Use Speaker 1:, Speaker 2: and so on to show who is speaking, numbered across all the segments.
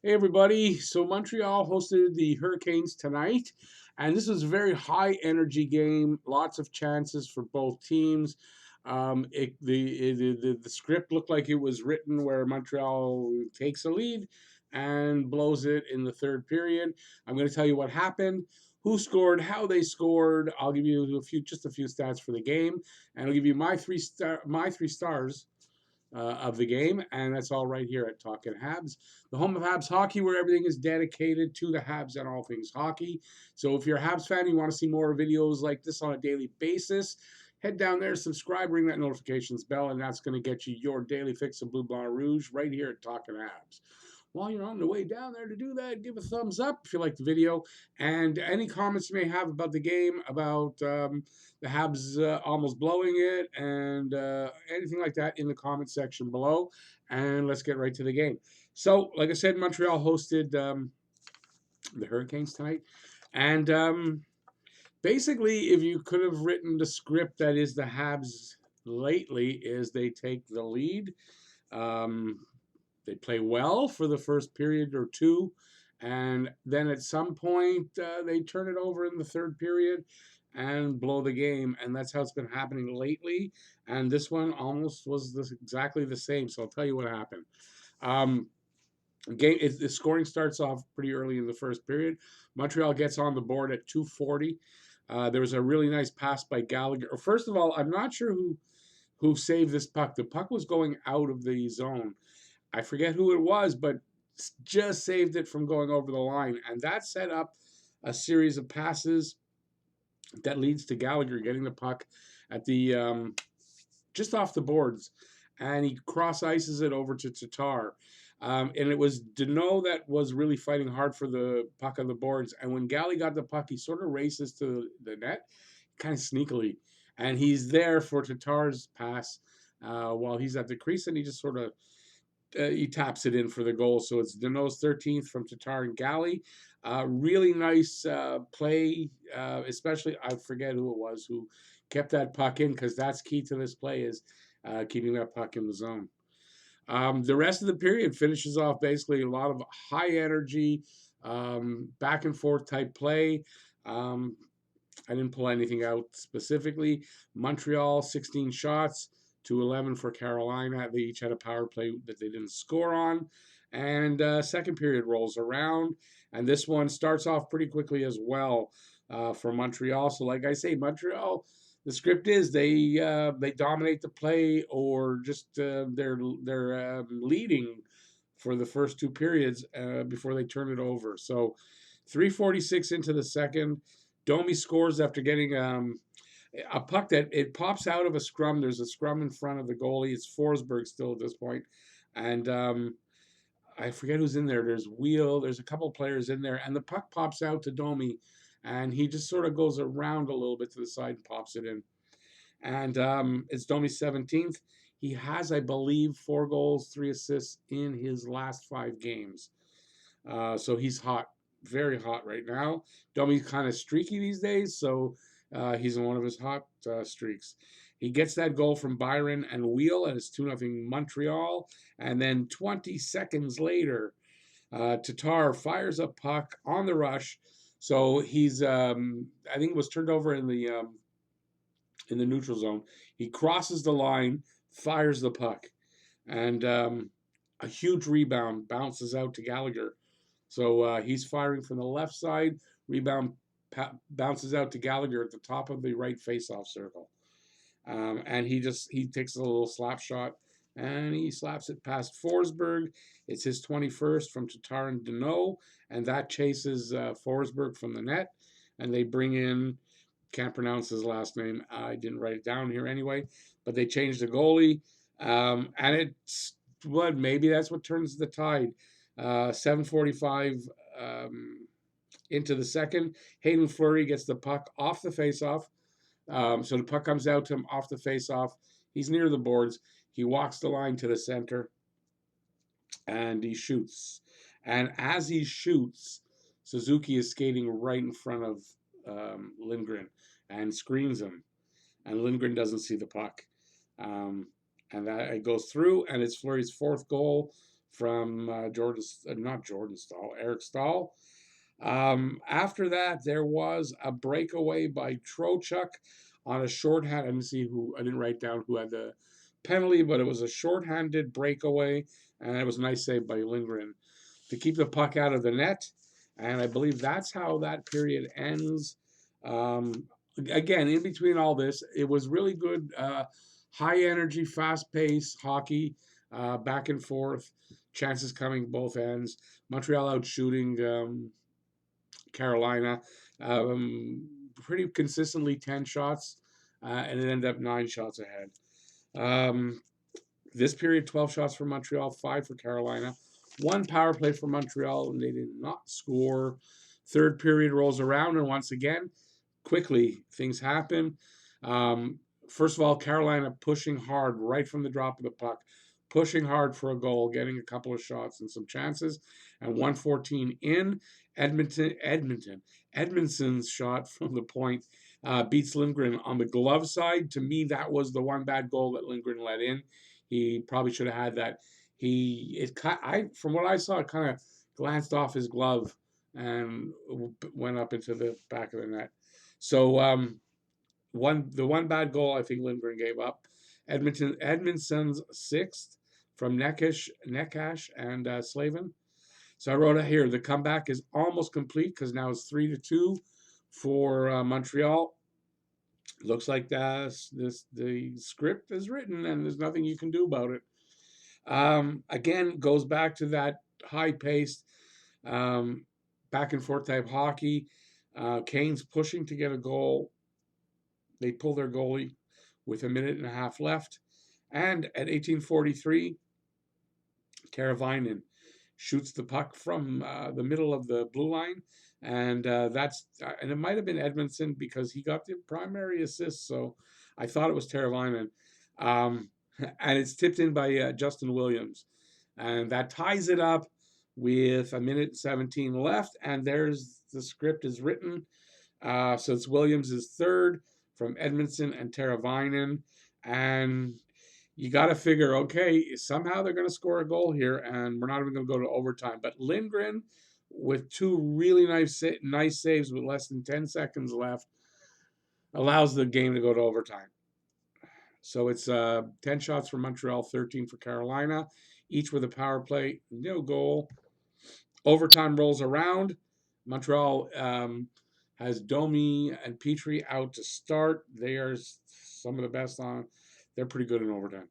Speaker 1: Hey everybody, so Montreal hosted the Hurricanes tonight, and this was a very high energy game, lots of chances for both teams. The script looked like it was written where Montreal takes a lead and blows it in the third period. I'm going to tell you what happened, who scored, how they scored. I'll give you just a few stats for the game, and I'll give you my three stars of the game, and that's all right here at Talking Habs, the home of Habs hockey, where everything is dedicated to the Habs and all things hockey. So if you're a Habs fan, you want to see more videos like this on a daily basis, head down there, subscribe, ring that notifications bell, and that's going to get you your daily fix of Blue Blanc Rouge right here at Talking Habs. While you're on the way down there to do that, give a thumbs up if you like the video. And any comments you may have about the game, about the Habs almost blowing it, and anything like that in the comment section below. And let's get right to the game. So, like I said, Montreal hosted the Hurricanes tonight. And basically, if you could have written the script that is the Habs lately, is they take the lead. Um, they play well for the first period or two, and then at some point they turn it over in the third period and blow the game, and that's how it's been happening lately. And this one almost was exactly the same. So I'll tell you what happened. Um, the scoring starts off pretty early in the first period. Montreal gets on the board at 2:40. There was a really nice pass by Gallagher. First of all, I'm not sure who saved this puck. The puck was going out of the zone. I forget who it was, but just saved it from going over the line. And that set up a series of passes that leads to Gallagher getting the puck at the just off the boards. And he cross ices it over to Tatar. And it was Deneau that was really fighting hard for the puck on the boards. And when Gally got the puck, he sort of races to the net, kind of sneakily. And he's there for Tatar's pass while he's at the crease, and he just sort of he taps it in for the goal. So it's Deneau's 13th from Tatar and Galley. Really nice play, especially I forget who it was who kept that puck in, because that's key to this play is keeping that puck in the zone. The rest of the period finishes off basically a lot of high energy, back and forth type play. Um, I didn't pull anything out specifically. Montreal, 16 shots to 11 for Carolina. They each had a power play that they didn't score on. And second period rolls around, and this one starts off pretty quickly as well for Montreal. So, like I say, Montreal, the script is they dominate the play, or just they're leading for the first two periods before they turn it over. So, 3:46 into the second. Domi scores after getting a puck that it pops out of a scrum. There's a scrum in front of the goalie. It's Forsberg still at this point, and I forget who's in there. There's Wheel. There's a couple players in there, and the puck pops out to Domi, and he just sort of goes around a little bit to the side and pops it in. And it's Domi's 17th. He has, I believe, 4 goals, 3 assists in his last 5 games. So he's hot, very hot right now. Domi's kind of streaky these days, so he's in one of his hot streaks. He gets that goal from Byron and Wheel, and it's 2-0 Montreal. And then 20 seconds later, Tatar fires a puck on the rush. So he's, I think it was turned over in the neutral zone. He crosses the line, fires the puck, and a huge rebound bounces out to Gallagher. So he's firing from the left side. Rebound bounces out to Gallagher at the top of the right faceoff circle. And he takes a little slap shot, and he slaps it past Forsberg. It's his 21st from Tatar and Deneau, and that chases Forsberg from the net. And they bring in, can't pronounce his last name. I didn't write it down here anyway, but they changed the goalie. And it's what, maybe that's what turns the tide. 7:45 into the second. Hayden Fleury gets the puck off the faceoff. So the puck comes out to him off the faceoff. He's near the boards. He walks the line to the center, and he shoots. And as he shoots, Suzuki is skating right in front of Lindgren and screens him. And Lindgren doesn't see the puck. And that it goes through, and it's Fleury's 4th goal from not Jordan Stahl, Eric Stahl. After that, there was a breakaway by Trocheck on a shorthand. I didn't write down who had the penalty, but it was a shorthanded breakaway, and it was a nice save by Lindgren to keep the puck out of the net. And I believe that's how that period ends. Um, Again, in between all this, it was really good, high energy, fast paced hockey, back and forth, chances coming both ends. Montreal out shooting Carolina pretty consistently 10 shots, and it ended up 9 shots ahead. This period, 12 shots for Montreal, 5 for Carolina. 1 power play for Montreal, and they did not score. Third period rolls around, and once again, quickly things happen. First of all, Carolina pushing hard right from the drop of the puck, pushing hard for a goal, getting a couple of shots and some chances. And 1:14 in, Edmondson's shot from the point beats Lindgren on the glove side. To me, that was the one bad goal that Lindgren let in. He probably should have had that. From what I saw, it kind of glanced off his glove and went up into the back of the net. So the one bad goal I think Lindgren gave up. Edmondson's sixth from Neckash and Slavin. So I wrote it here. The comeback is almost complete because now it's 3-2 for Montreal. Looks like the script is written and there's nothing you can do about it. Again, goes back to that high-paced, back and forth type hockey. Canes pushing to get a goal. They pull their goalie with a minute and a half left. And at 18:43, Teravainen shoots the puck from the middle of the blue line. And and it might have been Edmondson because he got the primary assist. So I thought it was Teravainen. And it's tipped in by Justin Williams. And that ties it up with a minute 17 left. And there's the script is written. So it's Williams' third from Edmondson and Teravainen. And you got to figure, okay, somehow they're going to score a goal here, and we're not even going to go to overtime. But Lindgren, with 2 really nice saves with less than 10 seconds left, allows the game to go to overtime. So it's 10 shots for Montreal, 13 for Carolina, each with a power play, no goal. Overtime rolls around. Montreal has Domi and Petrie out to start. They are some of the best on. They're pretty good in overtime.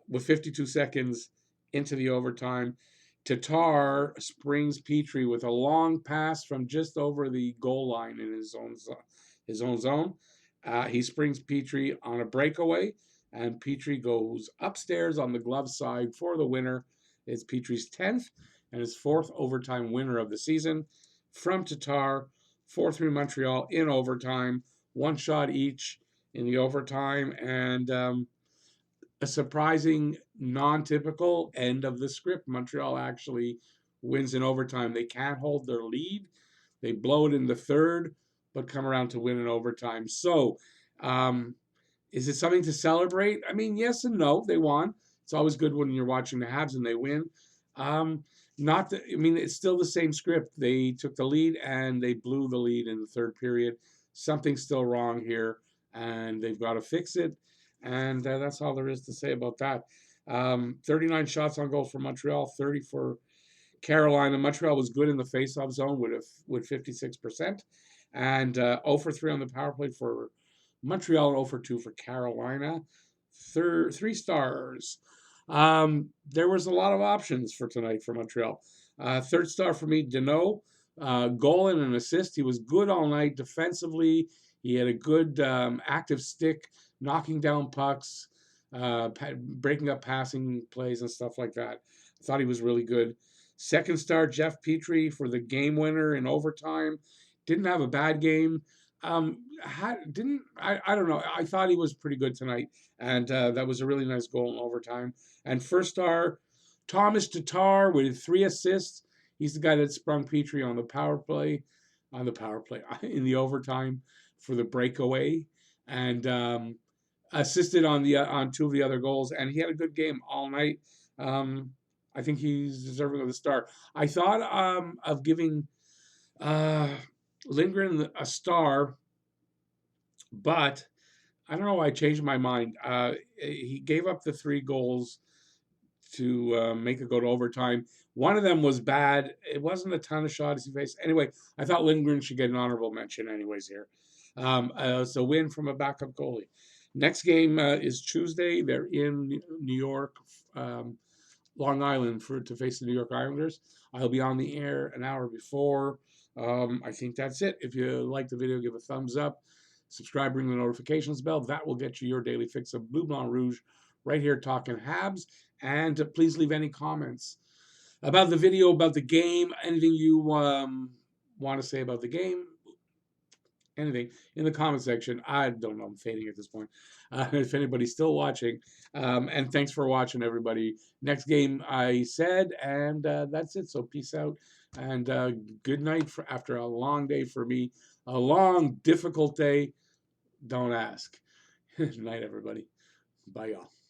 Speaker 1: With 52 seconds into the overtime, Tatar springs Petrie with a long pass from just over the goal line in his own zone. He springs Petrie on a breakaway, and Petrie goes upstairs on the glove side for the winner. It's Petrie's 10th and his 4th overtime winner of the season. From Tatar, 4-3 Montreal in overtime, 1 shot each in the overtime, and a surprising, non-typical end of the script. Montreal actually wins in overtime. They can't hold their lead. They blow it in the third, but come around to win in overtime. So, is it something to celebrate? I mean, yes and no. They won. It's always good when you're watching the Habs and they win. It's still the same script. They took the lead and they blew the lead in the third period. Something's still wrong here, and they've got to fix it. And that's all there is to say about that. 39 shots on goal for Montreal, 30 for Carolina. Montreal was good in the faceoff zone with 56%. And 0 for 3 on the power play for Montreal, and 0 for 2 for Carolina. 3 stars. There was a lot of options for tonight for Montreal. Third star for me, Deneau. Goal and an assist. He was good all night defensively. He had a good active stick, knocking down pucks, breaking up passing plays and stuff like that. I thought he was really good. Second star, Jeff Petrie for the game winner in overtime. Didn't have a bad game. I don't know. I thought he was pretty good tonight, and that was a really nice goal in overtime. And first star, Thomas Tatar with 3 assists. He's the guy that sprung Petrie on the power play, in the overtime for the breakaway, and assisted on 2 of the other goals. And he had a good game all night. I think he's deserving of the star. I thought of giving uh, Lindgren a star, but I don't know why I changed my mind. He gave up the 3 goals to make it go to overtime. One of them was bad. It wasn't a ton of shots he faced. Anyway, I thought Lindgren should get an honorable mention anyways here. So win from a backup goalie. Next game is Tuesday. They're in New York, Long Island to face the New York Islanders. I'll be on the air an hour before. I think that's it. If you like the video, give a thumbs up. Subscribe, ring the notifications bell. That will get you your daily fix of Blue Blanc Rouge right here talking Habs. And please leave any comments about the video, about the game, anything you want to say about the game, anything in the comment section. I don't know. I'm fading at this point. If anybody's still watching, and thanks for watching, everybody. Next game, I said, and that's it. So peace out, and good night after a long day for me, a long, difficult day. Don't ask. Good night, everybody. Bye, y'all.